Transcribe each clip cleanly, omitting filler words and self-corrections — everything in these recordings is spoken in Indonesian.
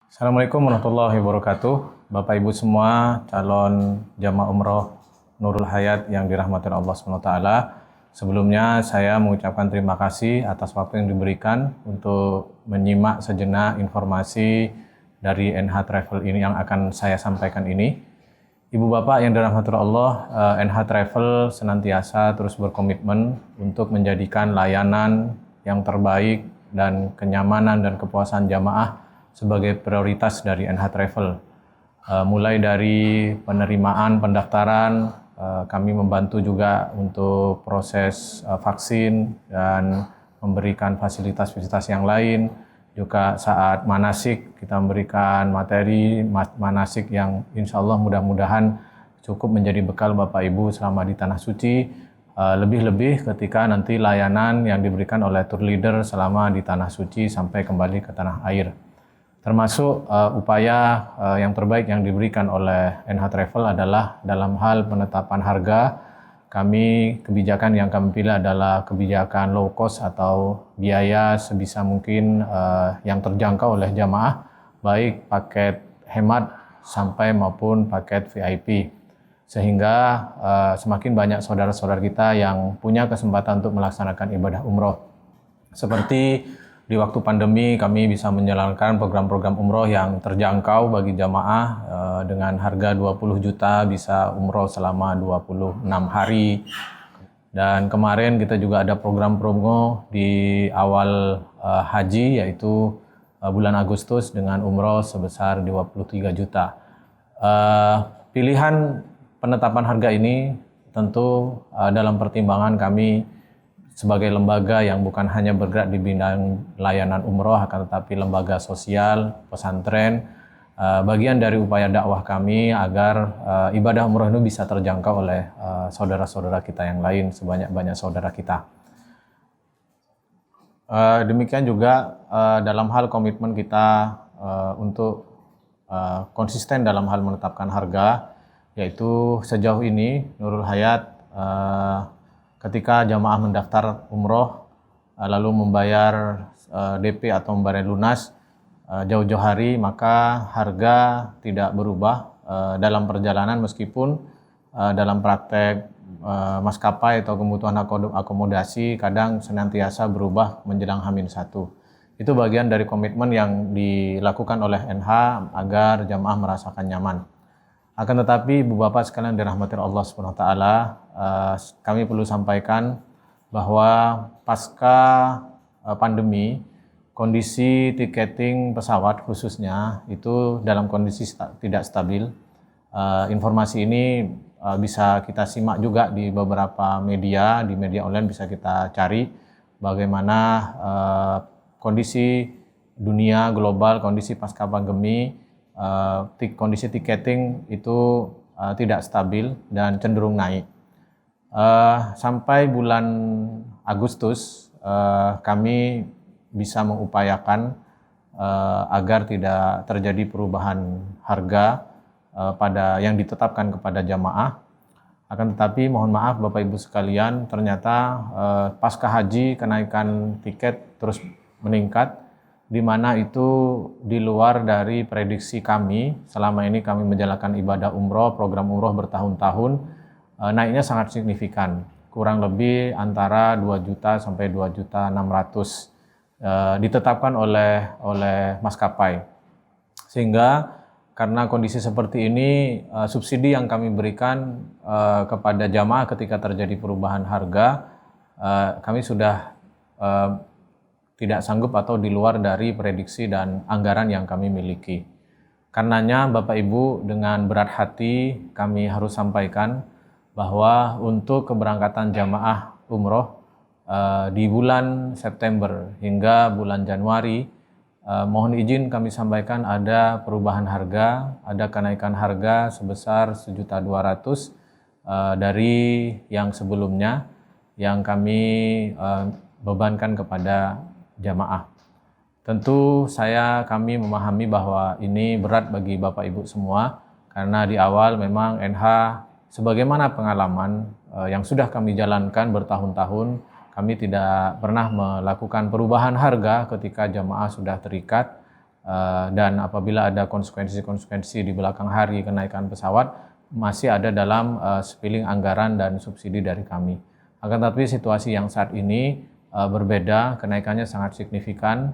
Assalamualaikum warahmatullahi wabarakatuh. Bapak Ibu semua calon jamaah umroh Nurul Hayat yang dirahmati Allah SWT. Sebelumnya saya mengucapkan terima kasih atas waktu yang diberikan untuk menyimak sejenak informasi dari NH Travel ini yang akan saya sampaikan ini. Ibu Bapak yang dirahmati Allah, NH Travel senantiasa terus berkomitmen untuk menjadikan layanan yang terbaik dan kenyamanan dan kepuasan jamaah sebagai prioritas dari NH Travel. Mulai dari penerimaan pendaftaran, kami membantu juga untuk proses vaksin dan memberikan fasilitas-fasilitas yang lain. Juga saat manasik kita memberikan materi manasik yang insya Allah mudah-mudahan cukup menjadi bekal Bapak Ibu selama di Tanah Suci. Lebih-lebih ketika nanti layanan yang diberikan oleh tour leader selama di Tanah Suci sampai kembali ke tanah air. Termasuk upaya yang terbaik yang diberikan oleh NH Travel adalah dalam hal penetapan harga. Kebijakan yang kami pilih adalah kebijakan low cost atau biaya sebisa mungkin yang terjangkau oleh jamaah, baik paket hemat sampai maupun paket VIP. Sehingga semakin banyak saudara-saudara kita yang punya kesempatan untuk melaksanakan ibadah umroh. Seperti di waktu pandemi kami bisa menjalankan program-program umroh yang terjangkau bagi jamaah dengan harga 20 juta bisa umroh selama 26 hari. Dan kemarin kita juga ada program promo di awal haji yaitu bulan Agustus dengan umroh sebesar 23 juta. Pilihan penetapan harga ini tentu dalam pertimbangan kami sebagai lembaga yang bukan hanya bergerak di bidang layanan umroh, akan tetapi lembaga sosial, pesantren, bagian dari upaya dakwah kami agar ibadah umroh itu bisa terjangkau oleh saudara-saudara kita yang lain, sebanyak-banyak saudara kita. Demikian juga dalam hal komitmen kita untuk konsisten dalam hal menetapkan harga, yaitu sejauh ini Nurul Hayat ketika jamaah mendaftar umroh lalu membayar DP atau membayar lunas jauh-jauh hari, maka harga tidak berubah dalam perjalanan meskipun dalam praktek maskapai atau kebutuhan akomodasi kadang senantiasa berubah menjelang H-1. Itu bagian dari komitmen yang dilakukan oleh NH agar jamaah merasakan nyaman. Akan tetapi Ibu Bapak sekalian dirahmati Allah SWT, kami perlu sampaikan bahwa pasca pandemi, kondisi tiketing pesawat khususnya itu dalam kondisi tidak stabil. Informasi ini bisa kita simak juga di beberapa media, di media online bisa kita cari bagaimana kondisi dunia global, kondisi pasca pandemi, kondisi tiketing itu tidak stabil dan cenderung naik. Sampai bulan Agustus kami bisa mengupayakan agar tidak terjadi perubahan harga pada yang ditetapkan kepada jamaah. Akan tetapi mohon maaf Bapak Ibu sekalian, ternyata pasca haji kenaikan tiket terus meningkat, di mana itu di luar dari prediksi kami. Selama ini kami menjalankan ibadah umroh, program umroh bertahun-tahun, naiknya sangat signifikan, kurang lebih antara 2 juta sampai 2 juta 600 ditetapkan oleh maskapai. Sehingga karena kondisi seperti ini, subsidi yang kami berikan kepada jamaah ketika terjadi perubahan harga, kami sudah tidak sanggup atau di luar dari prediksi dan anggaran yang kami miliki. Karenanya Bapak Ibu dengan berat hati kami harus sampaikan bahwa untuk keberangkatan jamaah umroh di bulan September hingga bulan Januari, mohon izin kami sampaikan ada perubahan harga, ada kenaikan harga sebesar 1.200.000 dari yang sebelumnya yang kami bebankan kepada jamaah. Tentu kami memahami bahwa ini berat bagi Bapak Ibu semua karena di awal memang NH sebagaimana pengalaman yang sudah kami jalankan bertahun-tahun, kami tidak pernah melakukan perubahan harga ketika jamaah sudah terikat dan apabila ada konsekuensi-konsekuensi di belakang hari kenaikan pesawat masih ada dalam spilling anggaran dan subsidi dari kami. Akan tetapi situasi yang saat ini berbeda, kenaikannya sangat signifikan.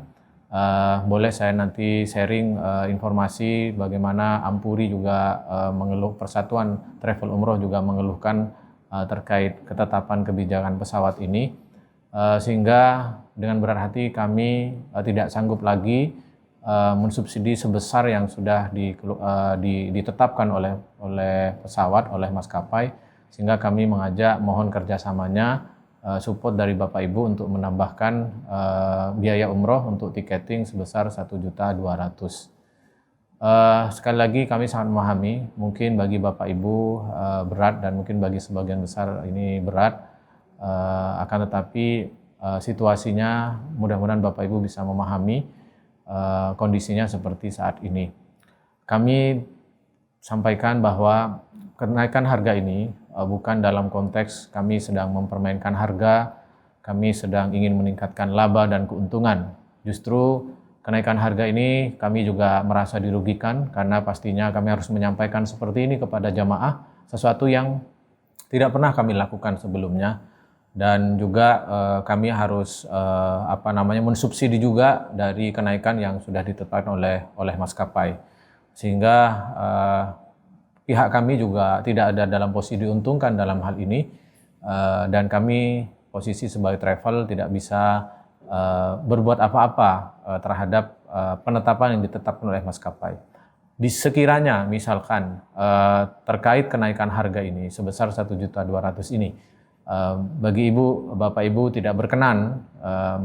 Boleh saya nanti sharing informasi bagaimana Ampuri juga mengeluh, Persatuan Travel Umroh juga mengeluhkan terkait ketetapan kebijakan pesawat ini, sehingga dengan berat hati kami tidak sanggup lagi mensubsidi sebesar yang sudah ditetapkan oleh pesawat, oleh maskapai, sehingga kami mengajak mohon kerjasamanya, support dari Bapak Ibu untuk menambahkan biaya umroh untuk tiketing sebesar 1.200.000. Sekali lagi kami sangat memahami, mungkin bagi Bapak Ibu berat dan mungkin bagi sebagian besar ini berat, akan tetapi situasinya mudah-mudahan Bapak Ibu bisa memahami kondisinya seperti saat ini. Kami sampaikan bahwa kenaikan harga ini bukan dalam konteks kami sedang mempermainkan harga, kami sedang ingin meningkatkan laba dan keuntungan. Justru kenaikan harga ini kami juga merasa dirugikan karena pastinya kami harus menyampaikan seperti ini kepada jamaah, sesuatu yang tidak pernah kami lakukan sebelumnya, dan juga kami harus mensubsidi juga dari kenaikan yang sudah ditetapkan oleh maskapai, sehingga pihak kami juga tidak ada dalam posisi diuntungkan dalam hal ini, dan kami posisi sebagai travel tidak bisa berbuat apa-apa terhadap penetapan yang ditetapkan oleh maskapai. Sekiranya misalkan terkait kenaikan harga ini sebesar 1.200.000 ini, bagi Bapak Ibu tidak berkenan,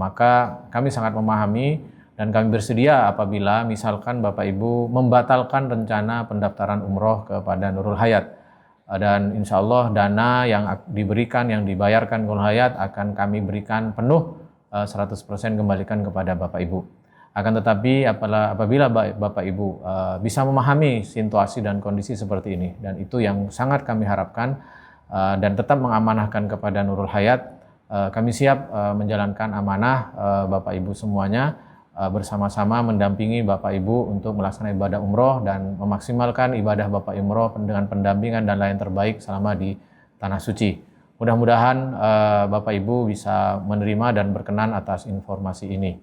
maka kami sangat memahami dan kami bersedia apabila misalkan Bapak Ibu membatalkan rencana pendaftaran umroh kepada Nurul Hayat. Dan insya Allah dana yang diberikan, yang dibayarkan Nurul Hayat akan kami berikan penuh 100% kembalikan kepada Bapak Ibu. Akan tetapi apabila Bapak Ibu bisa memahami situasi dan kondisi seperti ini, dan itu yang sangat kami harapkan, dan tetap mengamanahkan kepada Nurul Hayat, kami siap menjalankan amanah Bapak Ibu semuanya, bersama-sama mendampingi Bapak Ibu untuk melaksanakan ibadah umroh dan memaksimalkan ibadah Bapak umroh dengan pendampingan dan layan terbaik selama di Tanah Suci. Mudah-mudahan Bapak Ibu bisa menerima dan berkenan atas informasi ini.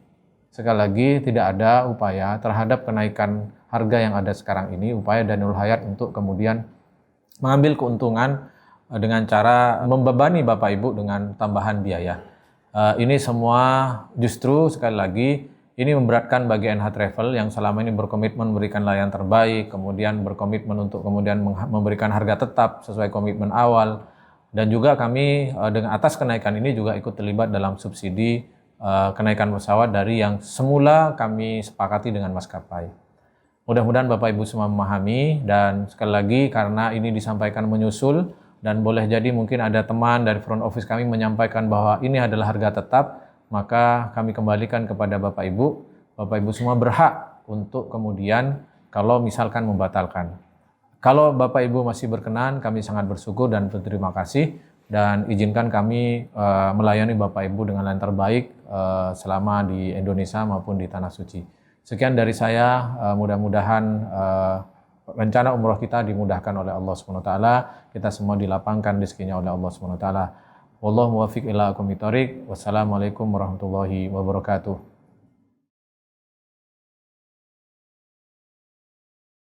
Sekali lagi, tidak ada upaya terhadap kenaikan harga yang ada sekarang ini, upaya dari Nurul Hayat untuk kemudian mengambil keuntungan dengan cara membebani Bapak Ibu dengan tambahan biaya. Ini semua justru sekali lagi ini memberatkan bagi NH Travel yang selama ini berkomitmen memberikan layanan terbaik, kemudian berkomitmen untuk kemudian memberikan harga tetap sesuai komitmen awal, dan juga kami dengan atas kenaikan ini juga ikut terlibat dalam subsidi kenaikan pesawat dari yang semula kami sepakati dengan maskapai. Mudah-mudahan Bapak Ibu semua memahami, dan sekali lagi karena ini disampaikan menyusul dan boleh jadi mungkin ada teman dari front office kami menyampaikan bahwa ini adalah harga tetap, maka kami kembalikan kepada Bapak Ibu. Bapak Ibu semua berhak untuk kemudian kalau misalkan membatalkan. Kalau Bapak Ibu masih berkenan, kami sangat bersyukur dan berterima kasih, dan izinkan kami melayani Bapak Ibu dengan yang terbaik selama di Indonesia maupun di Tanah Suci. Sekian dari saya, mudah-mudahan rencana umroh kita dimudahkan oleh Allah SWT, kita semua dilapangkan rezekinya oleh Allah SWT. Wallahu muwaffiq ila aqwamit thoriq. Wassalamualaikum warahmatullahi wabarakatuh.